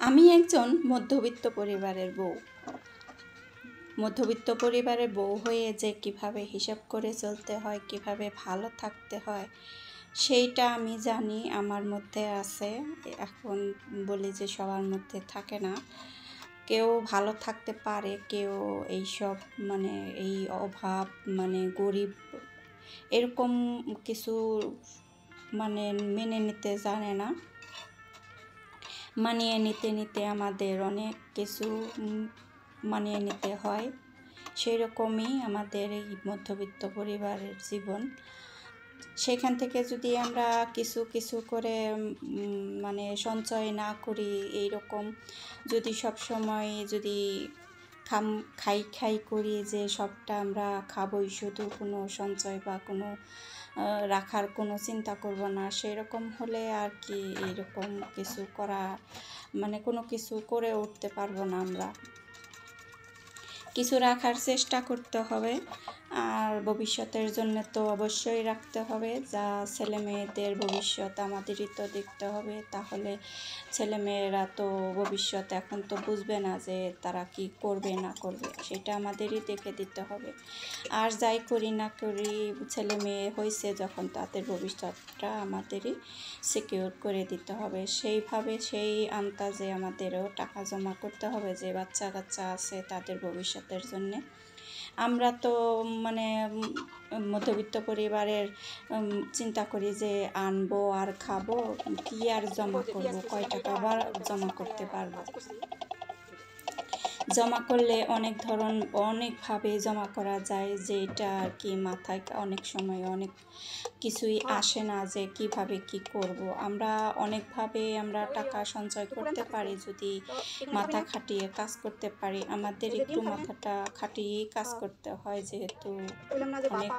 আমি একজন মধ্যবিত্ত পরিবারের বউ। মধ্যবিত্ত পরিবারের বউ হয়ে যে কিভাবে হিসাব করে চলতে হয়, কিভাবে ভালো থাকতে হয়, সেইটা আমি জানি আমার মধ্যে আছে। এখন বলি যে সবার মধ্যে থাকে না। কেউ ভালো থাকতে পারে, কেউ এইসব এই অভাব গরিব এরকম কিছু মেনে নিতে জানে না। মানিয়ে নিতে নিতে আমাদের অনেক কিছু মানিয়ে নিতে হয়। সেই রকমই আমাদের এই মধ্যবিত্ত পরিবারের জীবন। সেখান থেকে যদি আমরা কিছু কিছু করে সঞ্চয় না করি, এই রকম যদি সব সময় যদি খাই করি যে সবটা আমরা খাবই, শুধু কোনো সঞ্চয় বা কোনো রাখার কোনো চিন্তা করব না, সেরকম হলে আর কি এইরকম কিছু করা কোনো কিছু করে উঠতে পারবো না। আমরা কিছু রাখার চেষ্টা করতে হবে, আর ভবিষ্যতের জন্য তো অবশ্যই রাখতে হবে। যা ছেলে মেয়েদের ভবিষ্যৎ আমাদেরই তো দেখতে হবে, তাহলে ছেলেমেয়েরা তো ভবিষ্যৎ এখন তো বুঝবে না যে তারা কি করবে না করবে, সেটা আমাদেরই দেখে দিতে হবে। আর যাই করি না করি, ছেলে মেয়ে হয়েছে যখন, তাদের ভবিষ্যৎটা আমাদেরই সিকিউর করে দিতে হবে। সেইভাবে সেই আন্দাজে আমাদেরও টাকা জমা করতে হবে, যে বাচ্চা কাচ্চা আছে তাদের ভবিষ্যতের জন্যে। আমরা তো মধ্যবিত্ত পরিবারের চিন্তা করি যে আনবো আর খাবো, কি আর জমা করবো, কয় টাকা আবার জমা করতে পারবো। জমা করলে অনেকভাবে জমা করা যায়, যে এটা আর কি মাথায় অনেক সময় অনেক কিছুই আসে না যে কিভাবে কি করব। আমরা অনেকভাবে টাকা সঞ্চয় করতে পারি যদি মাথা খাটিয়ে কাজ করতে পারি। আমাদের একটু মাথাটা খাটিয়ে কাজ করতে হয়, যেহেতু অনেক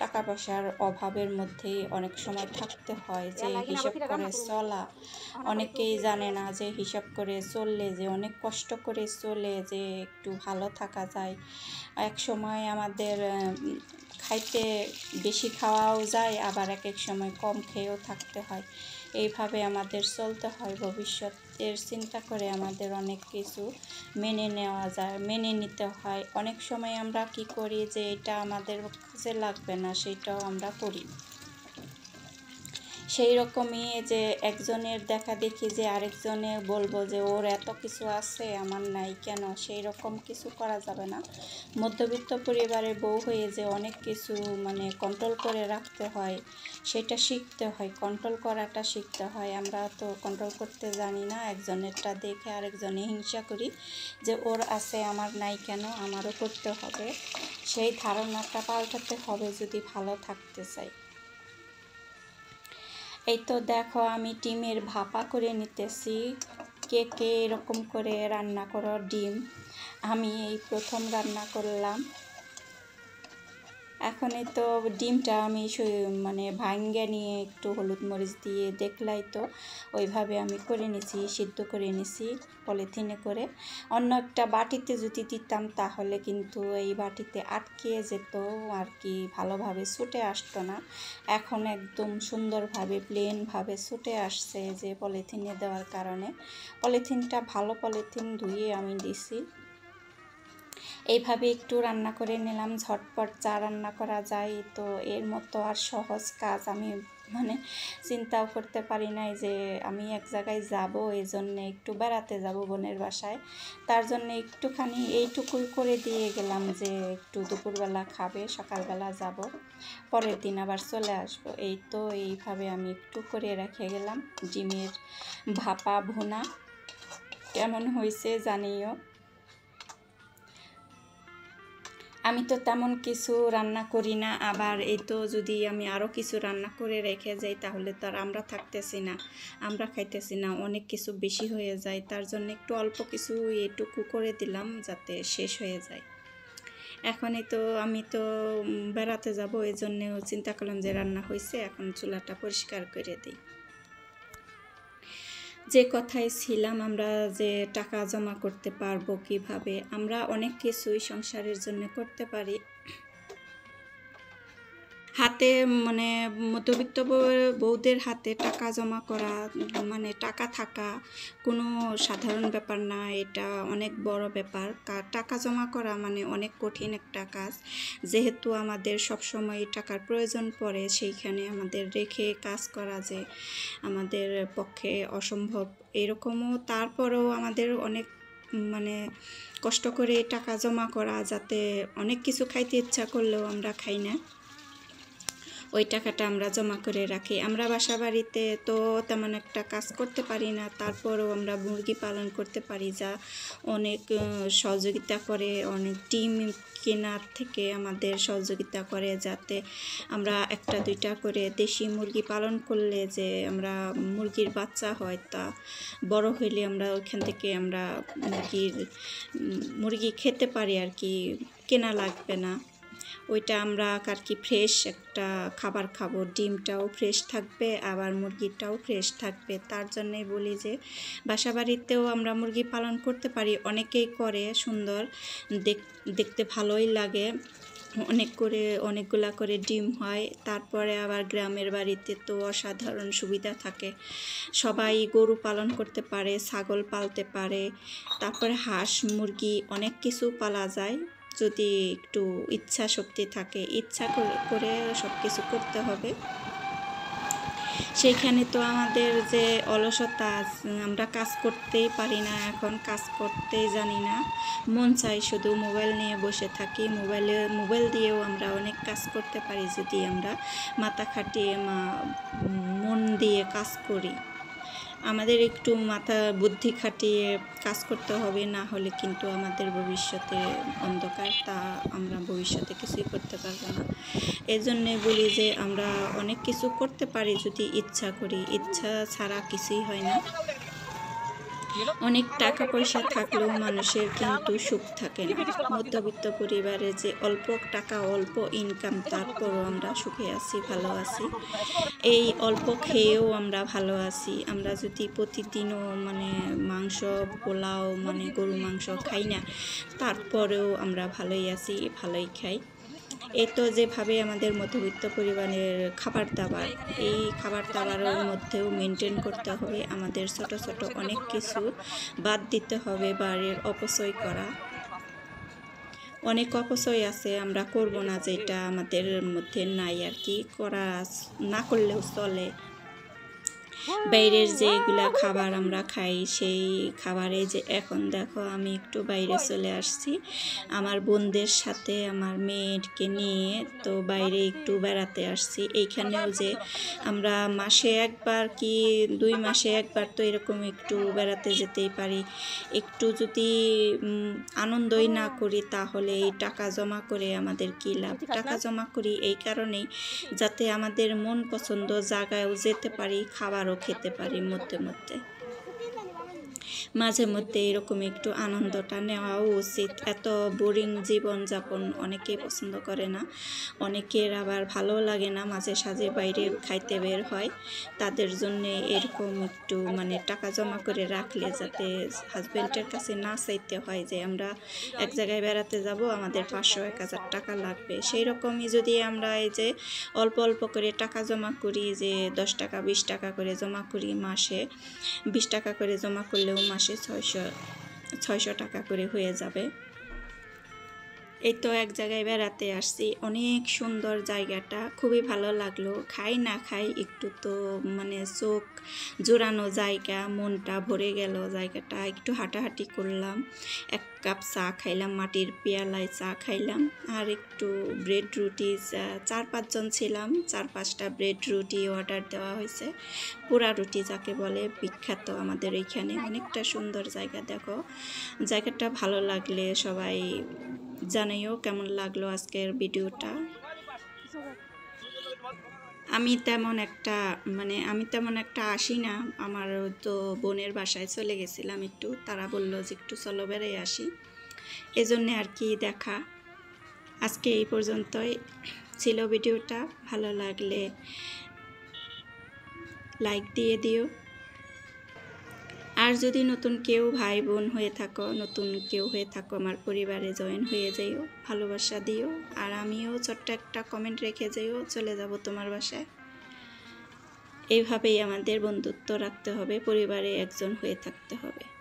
টাকা পয়সার অভাবের মধ্যেই অনেক সময় থাকতে হয়। যে হিসাব করে চলা, অনেকেই জানে না যে হিসাব করে চললে যে অনেক কষ্ট করে চলে যে একটু ভালো থাকা যায়। এক সময় আমাদের খাইতে বেশি খাওয়াও যায়, আবার এক এক সময় কম খেয়েও থাকতে হয়। এইভাবে আমাদের চলতে হয়। ভবিষ্যতের চিন্তা করে আমাদের অনেক কিছু মেনে নিতে হয়। অনেক সময় আমরা কি করি যে এটা আমাদের কাজে লাগবে না, সেটাও আমরা করি। সেই রকমই যে একজনের দেখা দেখি যে আরেকজনে বলবো যে ওর এত কিছু আছে আমার নাই কেন, সেই রকম কিছু করা যাবে না। মধ্যবিত্ত পরিবারের বউ হয়ে যে অনেক কিছু কন্ট্রোল করে রাখতে হয়, সেটা শিখতে হয়, কন্ট্রোল করাটা শিখতে হয়। আমরা তো কন্ট্রোল করতে জানি না, একজনেরটা দেখে আরেকজনে হিংসা করি যে ওর আছে আমার নাই কেন, আমারও করতে হবে। সেই ধারণাটা পাল্টাতে হবে যদি ভালো থাকতে চাই। এই তো দেখো, আমি ডিমের ভাপা করে নিতেছি। কে কে এরকম করে রান্না করো ডিম? আমি এই প্রথম রান্না করলাম। এখন এই তো ডিমটা আমি ভাঙ্গে নিয়ে একটু হলুদ মরিচ দিয়ে দেখলাই তো, ওইভাবে আমি করে নিয়েছি, সিদ্ধ করে নিয়েছি পলিথিনে করে। অন্য একটা বাটিতে যদি দিতাম তাহলে কিন্তু এই বাটিতে আটকে যেত আর কি, ভালোভাবে ছুটে আসতো না। এখন একদম সুন্দরভাবে প্লেনভাবে ছুটে আসছে, যে পলিথিনে দেওয়ার কারণে। পলিথিনটা ভালো পলিথিন ধুয়ে আমি দিছি। এইভাবে একটু রান্না করে নিলাম, ঝটপট চা রান্না করা যায়। তো এর মতো আর সহজ কাজ আমি চিন্তাও করতে পারি নাই যে আমি এক জায়গায় যাব, এই জন্যে একটু বেড়াতে যাব বোনের বাসায়। তার জন্য একটুখানি এইটুকুই করে দিয়ে গেলাম, যে একটু দুপুরবেলা খাবে, সকালবেলা যাব, পরের দিন আবার চলে আসব। এই তো এইভাবে আমি একটু করে রেখে গেলাম। ডিমের ভাপা ভুনা কেমন হয়েছে জানিও। আমি তো তেমন কিছু রান্না করি না, আবার এই তো যদি আমি আরও কিছু রান্না করে রেখে যাই তাহলে তো আর আমরা থাকতেছি না, আমরা খাইতেছি না, অনেক কিছু বেশি হয়ে যায়। তার জন্য একটু অল্প কিছু এটুকু করে দিলাম যাতে শেষ হয়ে যায়। এখনই তো আমি তো বেড়াতে যাব, এই জন্যেও চিন্তা করলাম যে রান্না হয়েছে, এখন চুলাটা পরিষ্কার করে দিই। যে কথায় ছিলাম, আমরা যে টাকা জমা করতে পারবো কিভাবে, আমরা অনেক কিছুই সংসারের জন্য করতে পারি। হাতে মানে মধ্যবিত্ত বউদের হাতে টাকা জমা করা মানে টাকা থাকা কোনো সাধারণ ব্যাপার না, এটা অনেক বড় ব্যাপার। টাকা জমা করা মানে অনেক কঠিন একটা কাজ, যেহেতু আমাদের সবসময় টাকার প্রয়োজন পড়ে, সেইখানে আমাদের রেখে কাজ করা যে আমাদের পক্ষে অসম্ভব। এরকমও তারপরেও আমাদের অনেক মানে কষ্ট করে টাকা জমা করা, যাতে অনেক কিছু খাইতে ইচ্ছা করলেও আমরা খাই না, ওই টাকাটা আমরা জমা করে রাখি। আমরা বাসা বাড়িতে তো তেমন একটা কাজ করতে পারি না, তারপরেও আমরা মুরগি পালন করতে পারি, যা অনেক সহযোগিতা করে, অনেক ডিম কেনার থেকে আমাদের সহযোগিতা করে, যাতে আমরা একটা দুইটা করে দেশি মুরগি পালন করলে যে আমরা মুরগির বাচ্চা হয়, তা বড় হইলে আমরা ওইখান থেকে আমরা মুরগি খেতে পারি আর কি, কেনা লাগবে না। ওইটা আমরা আর কি ফ্রেশ একটা খাবার খাবো, ডিমটাও ফ্রেশ থাকবে আবার মুরগিটাও ফ্রেশ থাকবে। তার জন্যই বলি যে বাসা বাড়িতেও আমরা মুরগি পালন করতে পারি, অনেকেই করে, সুন্দর দেখতে ভালোই লাগে, অনেকগুলা করে ডিম হয়। তারপরে আবার গ্রামের বাড়িতে তো অসাধারণ সুবিধা থাকে, সবাই গরু পালন করতে পারে, ছাগল পালতে পারে, তারপরে হাঁস মুরগি অনেক কিছু পালা যায়, যদি একটু ইচ্ছা শক্তি থাকে, ইচ্ছা করে সব কিছু করতে হবে। সেইখানে তো আমাদের যে অলসতা, আমরা কাজ করতেই পারি না, এখন কাজ করতেই জানি না, মন চাই শুধু মোবাইল নিয়ে বসে থাকি। মোবাইল দিয়েও আমরা অনেক কাজ করতে পারি যদি আমরা মাথা খাটিয়ে মন দিয়ে কাজ করি। আমাদের একটু মাথা বুদ্ধি খাটিয়ে কাজ করতে হবে, না হলে কিন্তু আমাদের ভবিষ্যতে অন্ধকার, তা আমরা ভবিষ্যতে কিছুই করতে পারবো না। এজন্যে বলি যে আমরা অনেক কিছু করতে পারি যদি ইচ্ছা করি, ইচ্ছা ছাড়া কিছুই হয় না। অনেক টাকা পয়সা থাকলেও মানুষের কিন্তু সুখ থাকে না। মধ্যবিত্ত পরিবারে যে অল্প টাকা অল্প ইনকাম, তারপরও আমরা সুখে আছি, ভালো আছি। এই অল্প খেয়েও আমরা ভালো আছি। আমরা যদি প্রতিদিনও মানে মাংস পোলাও মানে গরু মাংস খাই না, তারপরেও আমরা ভালোই আছি, ভালোই খাই। এই তো যেভাবে আমাদের মধ্যবিত্ত পরিবারের খাবার দাবার, এই খাবার দাবারের মধ্যেও মেনটেন করতে হবে, আমাদের ছোট ছোট অনেক কিছু বাদ দিতে হবে। বাড়ির অপচয় করা, অনেক অপচয় আছে, আমরা করব না, যেটা আমাদের মধ্যে নাই আর কি, করা না করলেও চলে। বাইরের যেগুলা খাবার আমরা খাই, সেই খাবারে যে এখন দেখো আমি একটু বাইরে চলে আসছি আমার বোনদের সাথে, আমার মেয়েকে নিয়ে, তো বাইরে একটু বেড়াতে আসছি। এইখানেও যে আমরা মাসে একবার কি 2 মাসে একবার তো এরকম একটু বেড়াতে যেতেই পারি। একটু যদি আনন্দই না করি, তাহলে এই টাকা জমা করে আমাদের কী লাভ? টাকা জমা করি এই কারণেই, যাতে আমাদের মন পছন্দ জায়গায়ও যেতে পারি, খাবারও খেতে পারি, মাঝে মধ্যে এরকম একটু আনন্দটা নেওয়াও উচিত। এত বোরিং জীবনযাপন অনেকেই পছন্দ করে না, অনেকের আবার ভালো লাগে না মাঝে সাঝে বাইরে খাইতে বের হয়, তাদের জন্য এরকম একটু মানে টাকা জমা করে রাখলে, যাতে হাজব্যান্ডের কাছে না চাইতে হয় যে আমরা এক জায়গায় বেড়াতে যাব, আমাদের 500-1000 টাকা লাগবে। সেই রকমই যদি আমরা এই যে অল্প অল্প করে টাকা জমা করি, যে 10 টাকা 20 টাকা করে জমা করি, মাসে 20 টাকা করে জমা করলেও মাসে 600 টাকা করে হয়ে যাবে। এই তো এক জায়গায় বেড়াতে আসছি, অনেক সুন্দর জায়গাটা, খুবই ভালো লাগলো। খাই না খাই একটু তো মানে চোখ জোড়ানো জায়গা, মনটা ভরে গেল জায়গাটা। একটু হাঁটাহাঁটি করলাম, 1 কাপ চা খাইলাম, মাটির পেয়ালায় চা খাইলাম, আর একটু ব্রেড রুটি, 4-5 জন ছিলাম, 4-5টা ব্রেড রুটি অর্ডার দেওয়া হয়েছে। পোড়া রুটি যাকে বলে, বিখ্যাত আমাদের এইখানে। অনেকটা সুন্দর জায়গা, দেখো জায়গাটা ভালো লাগলে সবাই জানাইও কেমন লাগলো আজকের ভিডিওটা। আমি তেমন একটা আসি না, আমার তো বোনের বাসায় চলে গেছিলাম একটু, তারা বলল যে একটু চলো বেড়াই আসি, এজন্যে আর কি দেখা। আজকে এই পর্যন্তই ছিল ভিডিওটা, ভালো লাগলে লাইক দিয়ে দিও। আর যদি নতুন কেউ ভাই বোন হয়ে থাকো, নতুন কেউ হয়ে থাকো, আমার পরিবারে জয়েন হয়ে যাইও, ভালোবাসা দিও। আর আমিও ছোট্ট একটা কমেন্ট রেখে যাইও, চলে যাব তোমার বাসায়। এইভাবেই আমাদের বন্ধুত্ব রাখতে হবে, পরিবারে একজন হয়ে থাকতে হবে।